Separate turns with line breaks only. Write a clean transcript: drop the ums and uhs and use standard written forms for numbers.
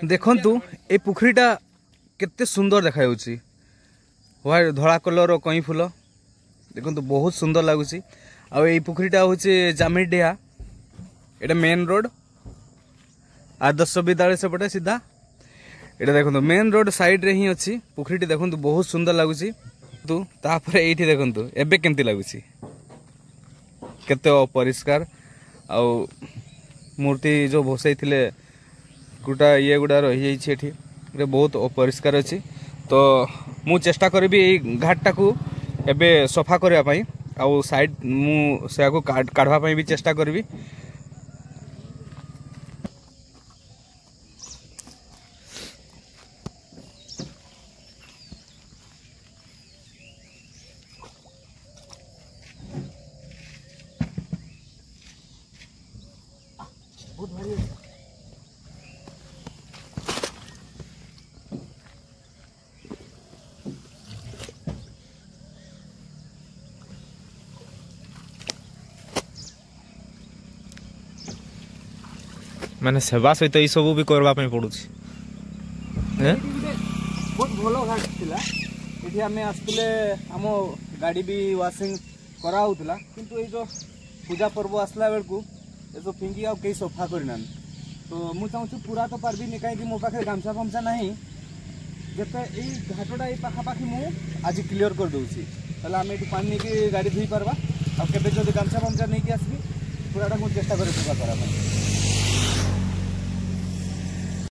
देखंतु ए पुखरीटा केते सुंदर देखा जाउची व्हाइट धड़ा कलर कई फूल देखंतु बहुत सुंदर लगुची। आ ए पुखरीटा होचे जामिडिया एटा मेन रोड आदर्श विद्यालय सेपटे सीधा एटा देखंतु मेन रोड साइड रे ही अछि पुखरीटी देखंतु बहुत सुंदर लगुची। तू तापरे एठी देखंतु एबे केमती लगुची केते अपरिष्कार आ मूर्ति जो भसई थिले गुटा ये गुड़ा रही जाइए बहुत अपरिष्कार अच्छी। तो मु चेष्टा करी घाटा को एबे सफा करने आउ साइड मुझे काढ़ापी भी चेष्टा करी। बहुत भारी
माने सेवा सहित ये सब भी करबा पई पडुछि।
बहुत भलो घाट थिला एठी हमें आसले हम गाड़ी भी वाशिंग करा होतला किंतु ए जो पूजा पर्व आसला बेल को ए जो फिंगी आ कई सफा करना तो मु चाहूँ पूरा तो पार्बी नहीं कहीं मो पाखे गामछा फमछा नहीं जते ए घाटटा ए पाखा पाखी मु आज क्लियर कर दउछि तले हम एठी पानी की गाड़ी धुई परबा आ केबे जदी गामछा फमछा नहीं कि आसबी पूराटा मु चेष्टा करे सफा करा